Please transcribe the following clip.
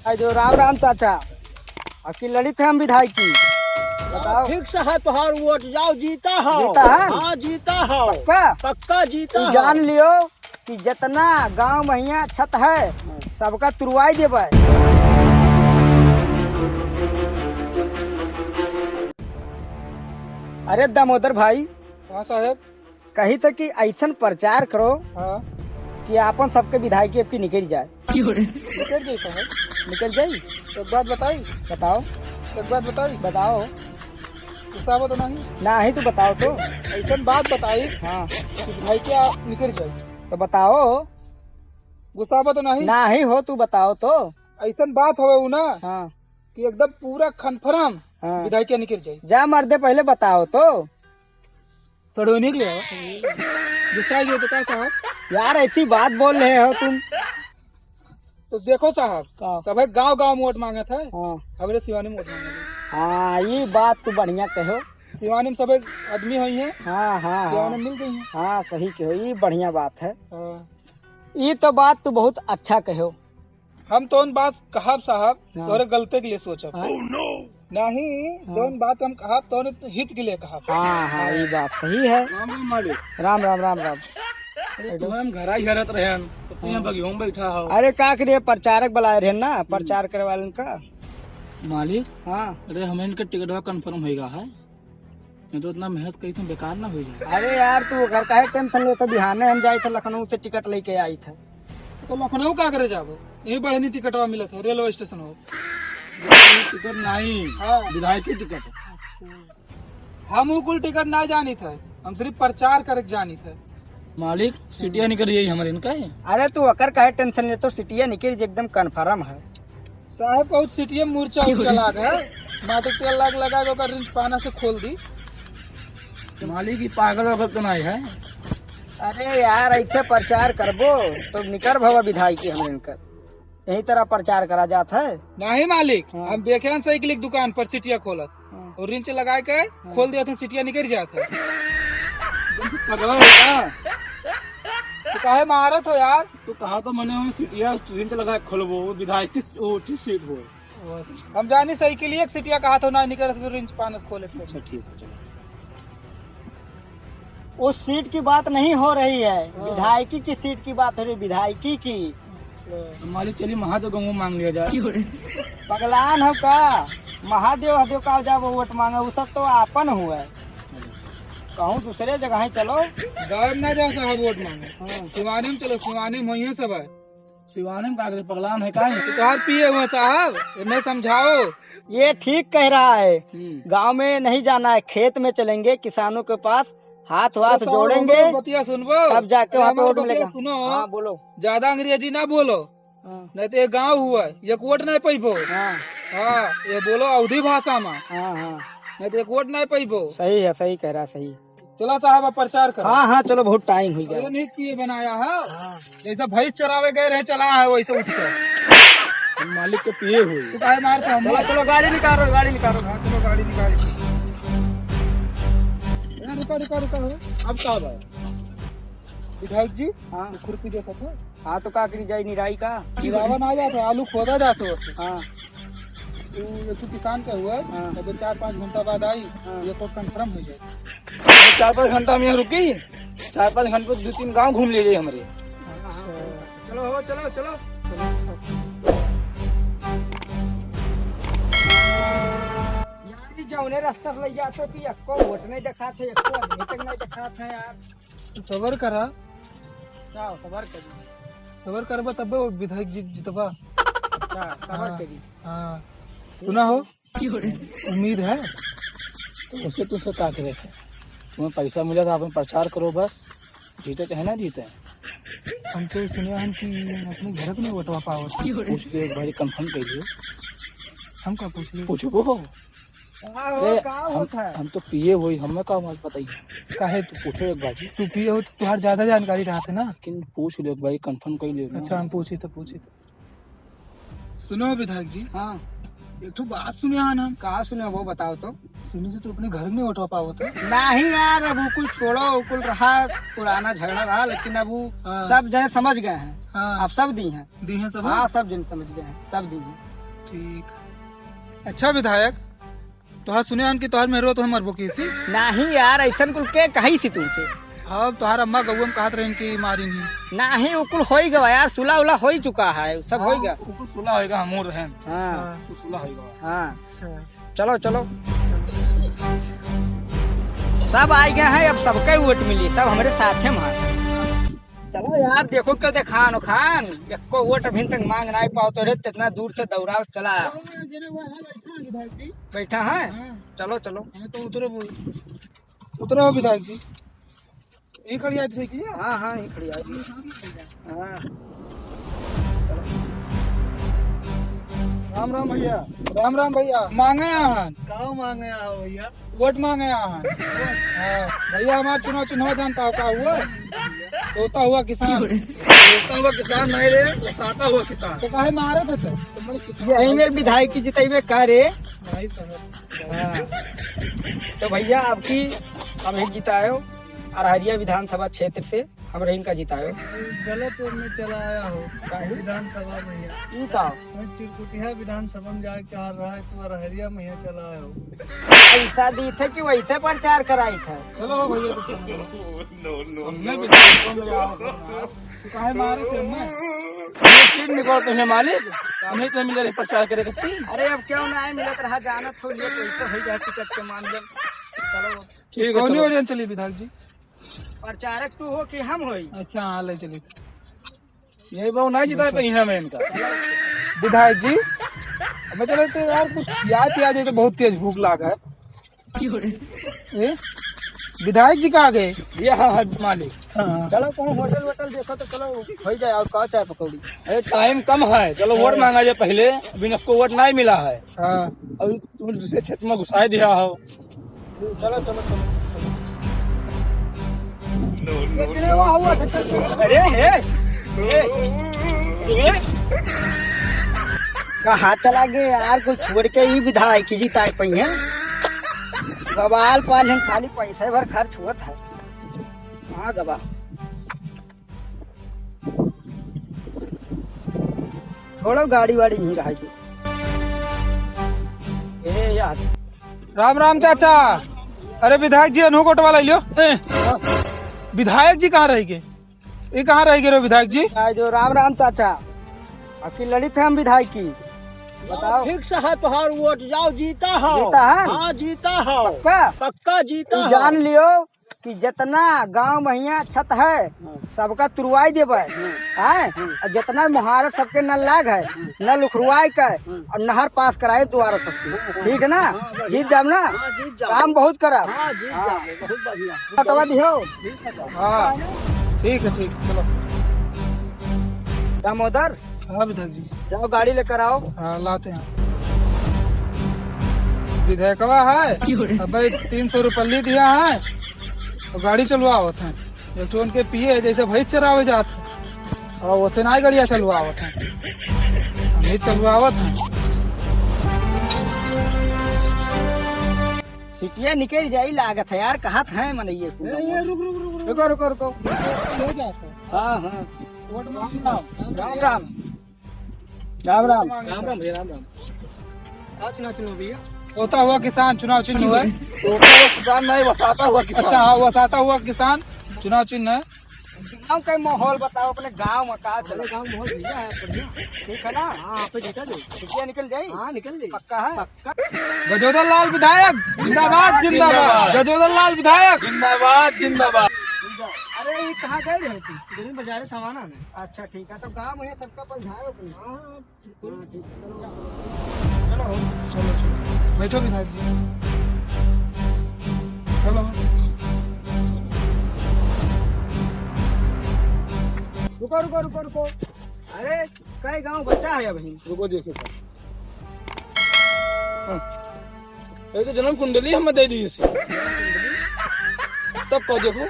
जो राम राम चाचा, आपकी लड़ी थे हम विधायक की, बताओ। ठीक से है तुहार वोट, जाओ जीता है। जीता है? हाँ जीता है, पक्का पक्का जीता तू है। जान लियो कि जितना गांव महिया छत है सबका तुरवाई देवे। अरे दामोदर भाई, हाँ साहब। कही था कि ऐसा प्रचार करो हाँ कि आपन सबके विधायक आपकी निकल जाए। निकल जाए साहब, निकल जाई? एक बात बताई, बताओ एक बात बताई, बताओ। गुस्सा तो नहीं? ना ही तो बताओ तो। ऐसा बात बताई हाँ कि भाई क्या निकल जाए, तो बताओ। गुस्सा तो नहीं? ना ही हो तू बताओ तो। ऐसा बात हो ना हाँ कि एकदम पूरा कन्फर्म हाँ, विधायक क्या निकल जाए। जा मर्दे पहले बताओ तो। सड़ो निकले गुस्सा तो क्या साहब? यार ऐसी बात बोल रहे हो तुम। तो देखो साहब, का? सब गांव गांव में वोट मांगे थे, हाँ हमारे सिवानी में वोट मांगे थे। हाँ, ये बात तू बढ़िया कहो। सिवानी में सब आदमी हुई है, हाँ हाँ सिवानी हाँ में मिल गई है। हाँ, सही कहो, ये बढ़िया बात है। हाँ। ये तो बात तू बहुत अच्छा कहो। हम तो उन बात कहब साहब हाँ। तोरे गलते के लिए सोचब। हाँ? नहीं, जो बात हम कहब तो हित के लिए कहब। हाँ हाँ, ये बात सही है। राम राम राम राम। हम घर ही हरत रहे तो यहाँ बगियों में बैठा हो। अरे का करिए, प्रचारक बुलाए रहे ना, प्रचार करे वाले का। मालिक, हाँ, अरे हमें इनका टिकट कंफर्म होगा है, नहीं तो इतना मेहनत करी तो बेकार ना हो जाए। अरे यार तू घर का टेंशन लेता, बिहाने हम जाए थे लखनऊ से टिकट लेके आई था। तो लखनऊ का करे जाबो, यही बढ़नी टिकट मिला था रेलवे स्टेशन हो। टिकट नहीं, विधायक की टिकट। हम कुल टिकट ना जानी थे, हम सिर्फ प्रचार करे जानी थे। मालिक सीटिया निकल रही है हमारे इनका। अरे तू अकर काहे टेंशन ले, तो सिटिया निकल एकदम कन्फर्म है। साहब बहुत सीटिया मूर्छा उर्चा लाग है, माटी तेल लाग लगा के रिंच पाना से खोल दी। मालिक ही पागल वगल तो नहीं है। अरे यार ऐसे प्रचार करबो तो निकर भवा विधायक की हम इनकर यही तरह प्रचार करा जाता है। नहीं मालिक, हाँ। हम देखे हैं साइकिल की दुकान पर सीटिया खोलत हाँ। और रिंच लगा के खोल दिया था, सीटिया निकल जाता है। पगला है तो काहे मारत हो यार? तो कहा तो मैंने सीटिया रिंच लगा के खोलबो, विधायक की सीट हो। हम जानी साइकिल एक सीटिया कहा था ना निकल तो रिंच पाना से खोले। अच्छा ठीक है, चलो। उस सीट की बात नहीं हो रही है, विधायकी की सीट की बात हो रही है, विधायकी की। तो मालिक चलिए महादेव गंगू मांग लिया जाए। पगलान हो का? महादेव हदेव का जब वोट मांगे वो सब तो आपन हुआ है। कहूँ दूसरे जगह ही चलो। गाँव ना जाओ साहब वोट मांगे, शिवानी में चलो, शिवानी में वही सब है। शिवानी में कागज पगलान है का? तो पिए हुए साहब, मैं समझाओ। ये ठीक कह रहा है, गांव में नहीं जाना है, खेत में चलेंगे, किसानों के पास हाथ वाथ जोड़ेंगे, बतिया सुनबो तब जाके वहाँ पे वोट मिलेगा। सुनो, हाँ बोलो। ज्यादा अंग्रेजी ना बोलो, नहीं तो ये गाँव हुआ एक वोट नहीं पैबो। हाँ हाँ, ये बोलो अवधी भाषा में, हाँ हाँ, नहीं तो एक वोट नहीं पैबो। सही है, सही कह रहा, सही। चलो साहब अब प्रचार करो। हाँ हाँ चलो, बहुत टाइम हो गया। नहीं किए बनाया है, जैसा भाई चरावे गए रहे चला है वैसे उठ कर मालिक के पिए हुए। तो काहे मारते हम? चलो चलो गाड़ी निकालो, गाड़ी निकालो। हाँ चलो गाड़ी निकाली। रुका रुका रुका हो। अब क्या है विधायक जी? हाँ खुरपी देखा था। हाँ, तो का करी जाए निराई का? गिरावन आ जाता, आलू खोदा जाते उससे। हाँ तू किसान का हुआ, हाँ। तब 4-5 घंटा बाद आई, हाँ। ये तो कंफर्म हो जाए। 4-5 घंटा में यहाँ रुकी, 4-5 घंटे 2-3 गांव घूम लीजिए हमारे। चलो हो, चलो चलो। यार जौने रास्ता से ले जाते कि एको वोट नहीं देखा थे, एको आदमी तक नहीं देखा था यार। तो सबर करा, क्या सबर करी? सबर करबा तब विधायक जी जितबा। अच्छा सबर करी। हाँ सुना हो, उम्मीद है तो उसे तुझसे का करे, तुम्हें पैसा मिला था, अपन प्रचार करो बस, जीते चाहे ना जीते। हम तो सुने हम कि अपने घर को नहीं वोटवा पाओ। पूछ के एक बारी कंफर्म कर लियो। हम का पूछ लियो? पूछो वो। हम तो पिए हुई, हमें का बात बताइए काहे? तू पूछो एक बार। तू पिए हो तो तुहार ज्यादा जानकारी रहा था ना, लेकिन पूछ लियो एक बारी, कंफर्म कर लियो। अच्छा हम पूछी तो सुनो विधायक जी। हाँ एक तो बात सुने हम। कहाँ सुने वो बताओ तो। सुनी से तो अपने घर में उठवा पाओ तो। नहीं यार, अब कुल छोड़ो, कुल रहा पुराना झगड़ा रहा, लेकिन अब वो हाँ। सब जने समझ गए हैं। हाँ। अब सब दी हैं। दी है सब। हाँ सब जन समझ गए हैं, सब दी हैं। ठीक। अच्छा विधायक, तोहार सुने हन कि तोहार मेहरो तो मरबो किसी। नहीं यार, ऐसा कुल के कही सी तुमसे। अब तोहार अम्मा गौम कहत रही कि मारी नहीं। नहीं वो कुल हो ही गया यार, सुला उला हो ही चुका है, सब हो गया। कुछ सुला होएगा, हमोर हैं। हाँ कुछ सुला होएगा। हाँ चलो चलो, सब आ गए हैं, अब सबके वोट मिली, सब हमारे साथ हैं। चलो यार, देखो क्यों दे खान खान एको वोट अभी तक मांग नहीं पाओ तो रे, इतना दूर से दौड़ा चला बैठा है। चलो चलो, तो उतरो विधायक जी, यही खड़ी आई थी कि? हाँ हाँ यही खड़ी आई। हाँ राम राम भैया। राम राम भैया। मांगे आहन गाँव मांगे आओ भैया, वोट मांगे आहन। हाँ भैया, हमारा चुनाव चिन्ह जानता हो का हुआ? सोता हुआ किसान। सोता हुआ किसान नहीं रे, वसाता हुआ किसान। तो काहे मारे थे तुम? यही में विधायक की जितेबे करे। नहीं समझ। हाँ तो भैया आपकी हम एक जितायो अरहरिया विधानसभा क्षेत्र से, हम इनका जितायो। गलत में चला आया हो विधानसभा में। ठीक है, मैं चिरकुटिया विधानसभा में जाके चाह रहा है, तू अरहरिया में यहाँ चला आया हो। ऐसा दी थे कि वैसे प्रचार कराई था। चलो भैया, हमने विधायक को लगाओ। काहे मारे थे मैं? सीट निकालते हैं मालिक, हमें तो मिले रहे प्रचार करे करती। अरे अब क्यों ना मिलत रहा, जाना थोड़ी पैसे हो जाए टिकट के मामले। चलो ठीक है। कौन ओरियन चली विधायक जी? प्रचारक तू हो कि हम होई? अच्छा हाँ, ले चलिए। यही बहु नहीं जिता पाई है मैं इनका। विधायक जी मैं चले तो यार, कुछ खिया पिया जाए तो बहुत तेज भूख लागा है। विधायक जी कहाँ गए? यहाँ मालिक। चलो कहीं होटल वोटल देखो तो चलो हो जाए, और कहा चाय पकौड़ी। अरे टाइम कम है, चलो वोट मांगा जाए पहले, अभी को वोट नहीं मिला है। हाँ अभी तुम दूसरे क्षेत्र में घुसाई दिया हो। चलो चलो चलो। अरे कहाँ चला गए यार, कुछ छोड़ के ही विधायक की जीता पाई है। बवाल पाल हम खाली पैसे भर खर्च हुआ था। हाँ गवा थोड़ा गाड़ी वाड़ी नहीं रहा। ए यार राम राम चाचा। अरे विधायक जी अनु कोटवा ला लियो। विधायक जी कहाँ रह गए? ये कहाँ रह गए विधायक जी? जो राम राम चाचा, आपकी लड़ित है हम विधायक की, बताओ। फिक्स है तुहार वोट, जाओ जीता हो। जीता है? हाँ जीता हो, पक्का पक्का जीता हो। जान लियो कि जितना गांव महिया छत है सबका तुरवाई देवे है, और जितना मुहारत सबके नल लाग है नल उखरवाई के और नहर पास कराए द्वारा सबके। ठीक है ना? जीत जाम ना, काम बहुत करा। बहुत बढ़िया। बतवा दियो। हाँ ठीक है, ठीक। चलो दामोदर, हाँ विधायक जी। जाओ गाड़ी लेकर आओ। हाँ लाते हैं। विधायकवा है, अब 300 रुपये दिया है और गाड़ी चलवावत है। एक तो उनके पिए जैसे भैंस चरावे जाते और वैसे ना गाड़िया चलवावत है, हम चलवावत है। सिटिया निकल जाई लागत है यार, कहाँ है मन ये। रुको रुको रुको। हाँ हाँ राम राम राम राम राम राम भैया, राम राम। चुनाव चुनाव भैया, सोता हुआ किसान चुनाव चिन्ह है। सोता हुआ किसान नहीं, वसाता हुआ किसान। अच्छा हाँ, वसाता हुआ किसान चुनाव चिन्ह है। गाँव का माहौल बताओ, अपने गाँव में कहा चलो। गाँव माहौल भैया है बढ़िया, ठीक है ना? हाँ पे जीता दो, सिटिया निकल जाये। हाँ निकल जाये, पक्का है पक्का। गजोदर लाल विधायक जिंदाबाद जिंदाबाद। गजोदर लाल विधायक जिंदाबाद जिंदाबाद। अरे ये कहाँ गए रहे थे? दिल्ली बाजार सामान आने। अच्छा ठीक है, तो गाँव में सबका पहुँचाओ अपने। चलो चलो बैठो विधायक जी, चलो। रुको रुको रुको रुको। अरे कई गांव बच्चा है अभी। रुको देखो, ये तो जन्म कुंडली हमें दे दी इससे, तब को देखो।